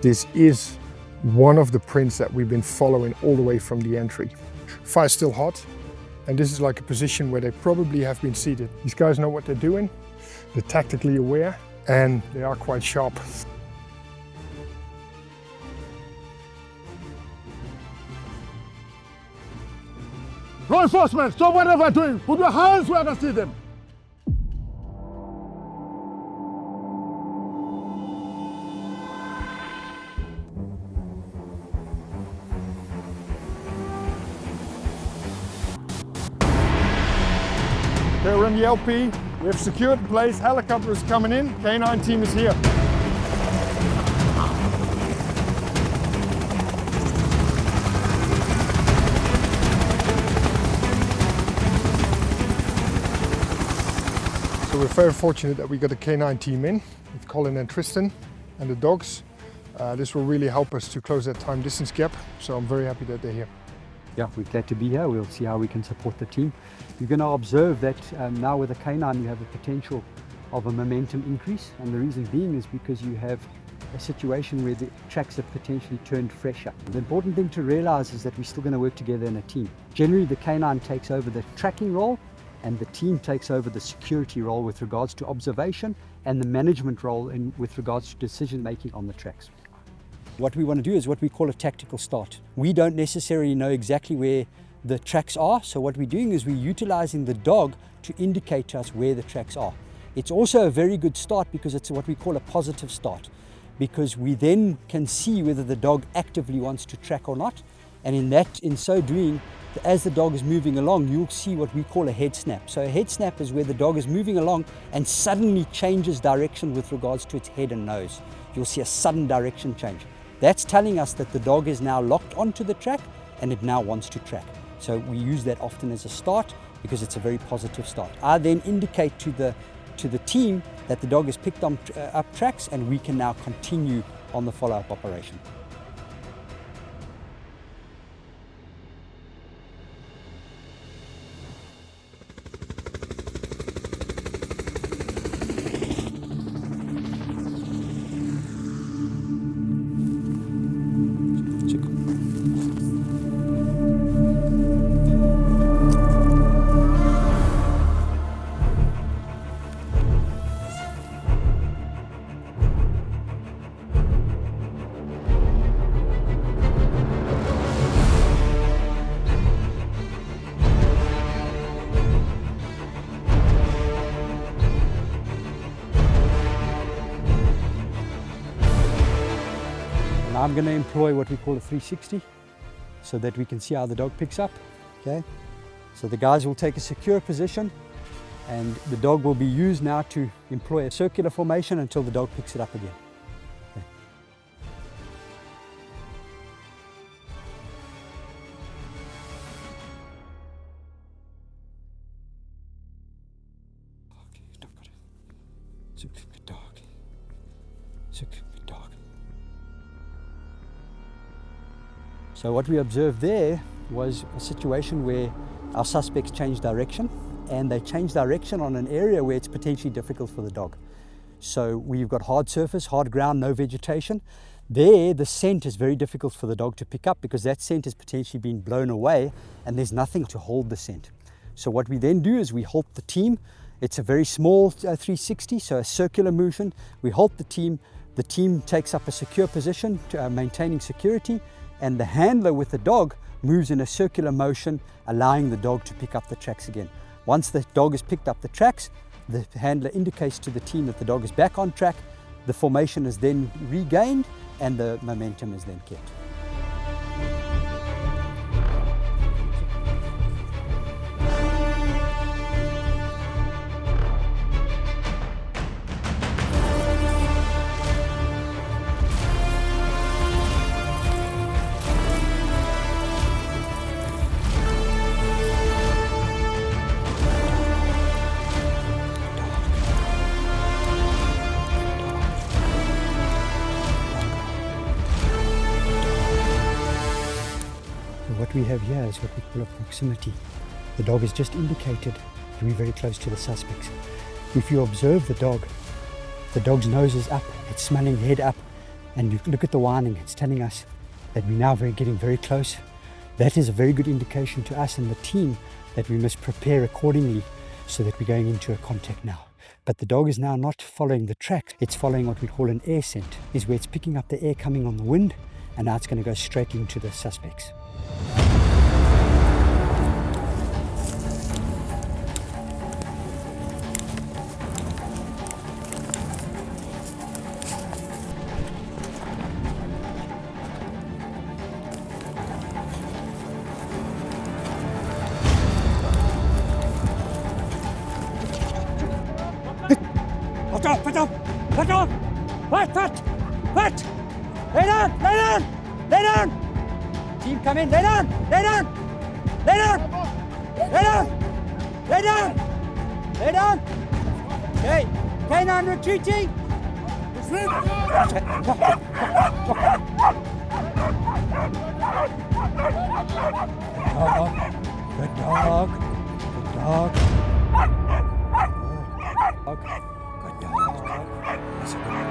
This is one of the prints that we've been following all the way from the entry. Fire's still hot, and this is like a position where they probably have been seated. These guys know what they're doing, they're tactically aware, and they are quite sharp. Law enforcement, stop whatever you're doing. Put your hands where I can see them. Okay, we're in the LP. We have secured the place. Helicopter is coming in. K9 team is here. So we're very fortunate that we got the K9 team in with Colin and Tristan and the dogs. This will really help us to close that time distance gap. So I'm very happy that they're here. Yeah, we're glad to be here. We'll see how we can support the team. You're going to observe that now with a K9 you have a potential of a momentum increase, and the reason being is because you have a situation where the tracks have potentially turned fresher. The important thing to realize is that we're still going to work together in a team. Generally the K9 takes over the tracking role and the team takes over the security role with regards to observation and the management role with regards to decision making on the tracks. What we want to do is what we call a tactical start. We don't necessarily know exactly where the tracks are, so what we're doing is we're utilizing the dog to indicate to us where the tracks are. It's also a very good start because it's what we call a positive start, because we then can see whether the dog actively wants to track or not, and in so doing, as the dog is moving along, you'll see what we call a head snap. So a head snap is where the dog is moving along and suddenly changes direction with regards to its head and nose. You'll see a sudden direction change. That's telling us that the dog is now locked onto the track and it now wants to track. So we use that often as a start because it's a very positive start. I then indicate to the team that the dog has picked up tracks and we can now continue on the follow-up operation. I'm going to employ what we call a 360 so that we can see how the dog picks up. Okay, so the guys will take a secure position and the dog will be used now to employ a circular formation until the dog picks it up again. Okay. So what we observed there was a situation where our suspects changed direction, and they changed direction on an area where it's potentially difficult for the dog. So we've got hard surface, hard ground, no vegetation. There, the scent is very difficult for the dog to pick up because that scent has potentially been blown away and there's nothing to hold the scent. So what we then do is we halt the team. It's a very small 360, so a circular motion. We halt the team takes up a secure position, maintaining security, and the handler with the dog moves in a circular motion, allowing the dog to pick up the tracks again. Once the dog has picked up the tracks, the handler indicates to the team that the dog is back on track, the formation is then regained, and the momentum is then kept. What we have here is what we call a proximity. The dog has just indicated to be very close to the suspects. If you observe the dog's nose is up, it's smelling head up. and you look at the whining, it's telling us that we're now getting very close. That is a very good indication to us and the team that we must prepare accordingly so that we're going into a contact now. But the dog is now not following the track, it's following what we call an air scent, is where it's picking up the air coming on the wind, and now it's going to go straight into the suspects. Put! Lay down! Team, come in, lay down! Okay, K9 retreating! Good dog. That's a good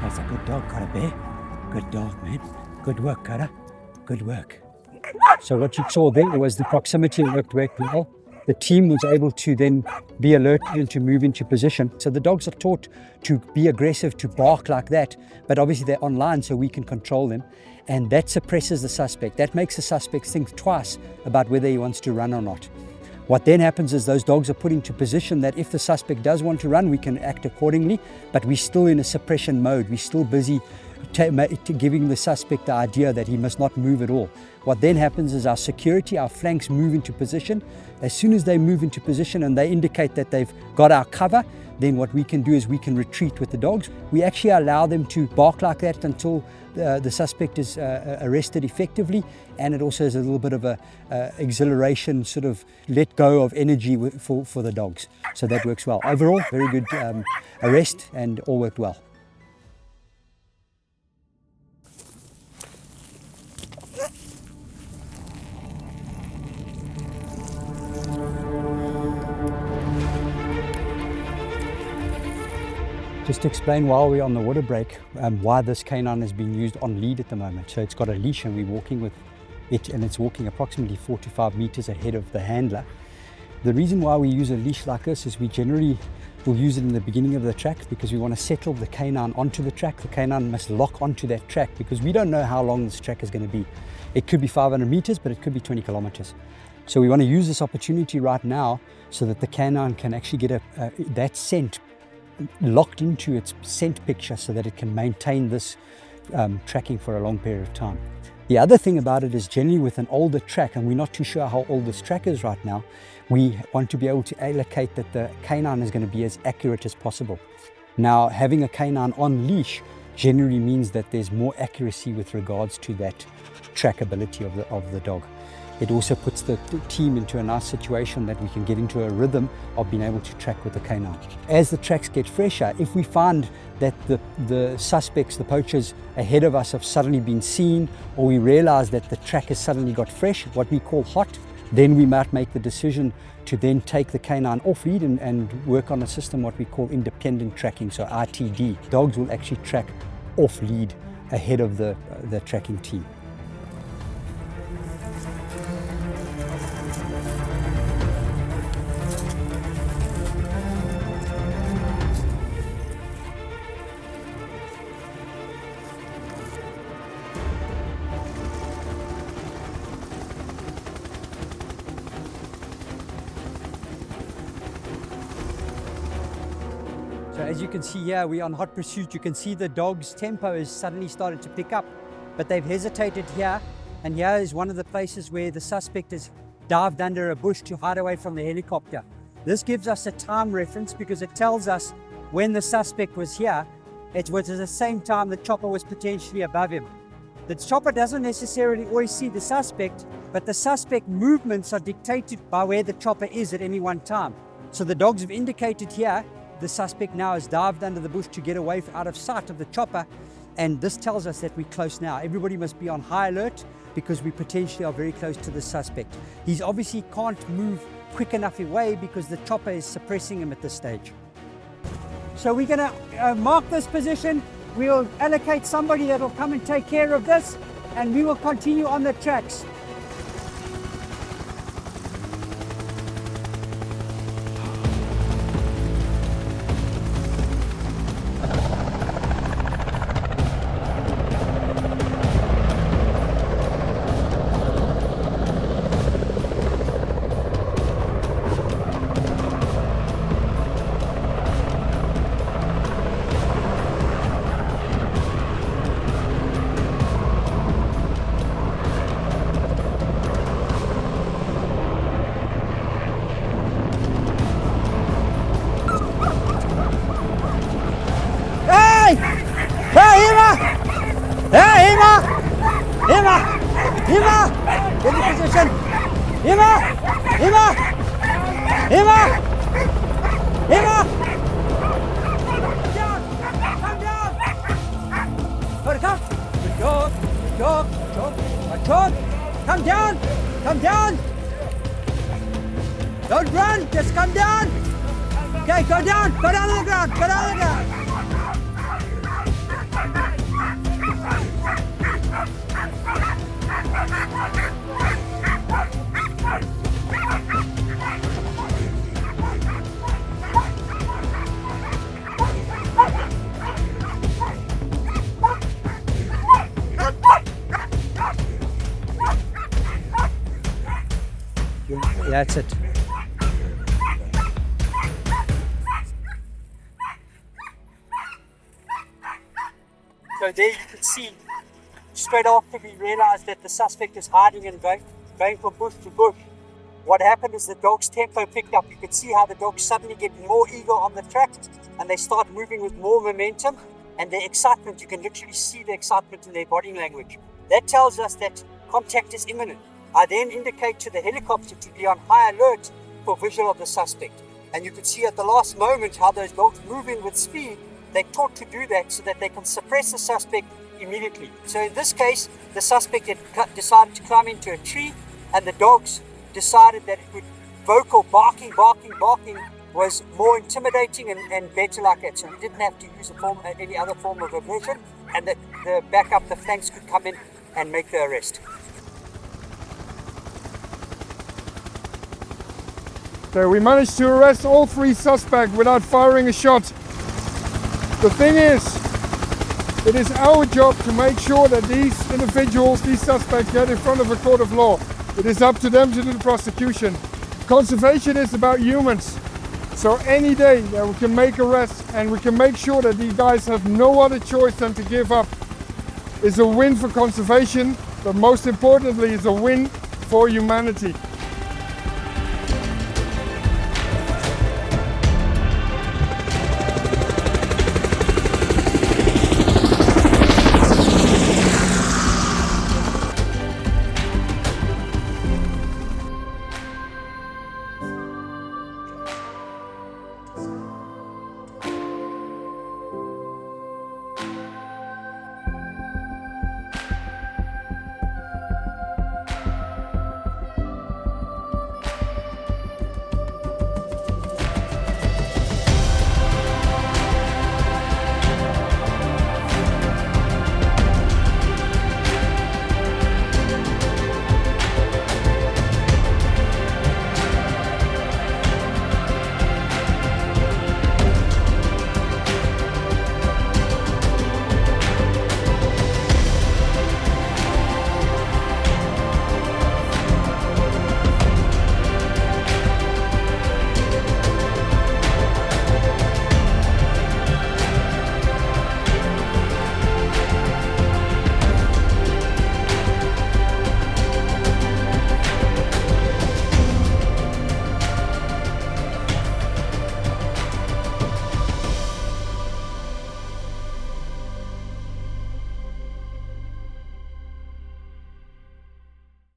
That's a good dog, 𝗙𝗪𝗙. Good dog, man. Good work, 𝗙𝗪. Good work. So what you saw there was the proximity worked well. The team was able to then be alert and to move into position. So the dogs are taught to be aggressive, to bark like that, but obviously they're online so we can control them. And that suppresses the suspect. That makes the suspect think twice about whether he wants to run or not. What then happens is those dogs are put into position that if the suspect does want to run, we can act accordingly, but we're still in a suppression mode. We're still busy giving the suspect the idea that he must not move at all. What then happens is our security, our flanks move into position. As soon as they move into position and they indicate that they've got our cover, then what we can do is we can retreat with the dogs. We actually allow them to bark like that until the suspect is arrested effectively, and it also has a little bit of a exhilaration, sort of let go of energy for the dogs. So that works well. Overall, very good arrest and all worked well. Just to explain while we're on the water break, why this K9 is being used on lead at the moment. So it's got a leash and we're walking with it, and it's walking approximately 4 to 5 meters ahead of the handler. The reason why we use a leash like this is we generally will use it in the beginning of the track because we want to settle the K9 onto the track. The K9 must lock onto that track because we don't know how long this track is going to be. It could be 500 meters, but it could be 20 kilometers. So we want to use this opportunity right now so that the K9 can actually get that scent locked into its scent picture so that it can maintain this tracking for a long period of time. The other thing about it is generally with an older track, and we're not too sure how old this track is right now, we want to be able to allocate that the K9 is going to be as accurate as possible. Now, having a K9 on leash generally means that there's more accuracy with regards to that trackability of the dog. It also puts the team into a nice situation that we can get into a rhythm of being able to track with the K9. As the tracks get fresher, if we find that the suspects, the poachers ahead of us have suddenly been seen, or we realize that the track has suddenly got fresh, what we call hot, then we might make the decision to then take the K9 off lead and work on a system what we call independent tracking, so ITD. Dogs will actually track off lead ahead of the tracking team. So as you can see here, we're on hot pursuit. You can see the dog's tempo is suddenly started to pick up, but they've hesitated here. And here is one of the places where the suspect has dived under a bush to hide away from the helicopter. This gives us a time reference because it tells us when the suspect was here, it was at the same time the chopper was potentially above him. The chopper doesn't necessarily always see the suspect, but the suspect movements are dictated by where the chopper is at any one time. So the dogs have indicated here, the suspect now has dived under the bush to get away out of sight of the chopper, and this tells us that we're close now. Everybody must be on high alert. because we potentially are very close to the suspect. He's obviously can't move quick enough away because the chopper is suppressing him at this stage. So we're going to mark this position. We'll allocate somebody that will come and take care of this, and we will continue on the tracks. Get in position. Come down. Good dog. Come down. Don't run, just come down. Okay, go down on the ground, That's it. So there you can see, straight after we realized that the suspect is hiding and going from bush to bush, what happened is the dog's tempo picked up. You could see how the dogs suddenly get more eager on the track and they start moving with more momentum, and the excitement, you can literally see the excitement in their body language. That tells us that contact is imminent. I then indicate to the helicopter to be on high alert for visual of the suspect. And you can see at the last moment how those dogs move in with speed. They're taught to do that so that they can suppress the suspect immediately. So in this case, the suspect had decided to climb into a tree, and the dogs decided that it would vocal barking was more intimidating and better like that. So we didn't have to use any other form of aggression, and that the backup, the flanks could come in and make the arrest. So we managed to arrest all 3 suspects without firing a shot. The thing is, it is our job to make sure that these individuals, these suspects, get in front of a court of law. It is up to them to do the prosecution. Conservation is about humans. So any day that we can make arrests and we can make sure that these guys have no other choice than to give up is a win for conservation, but most importantly is a win for humanity.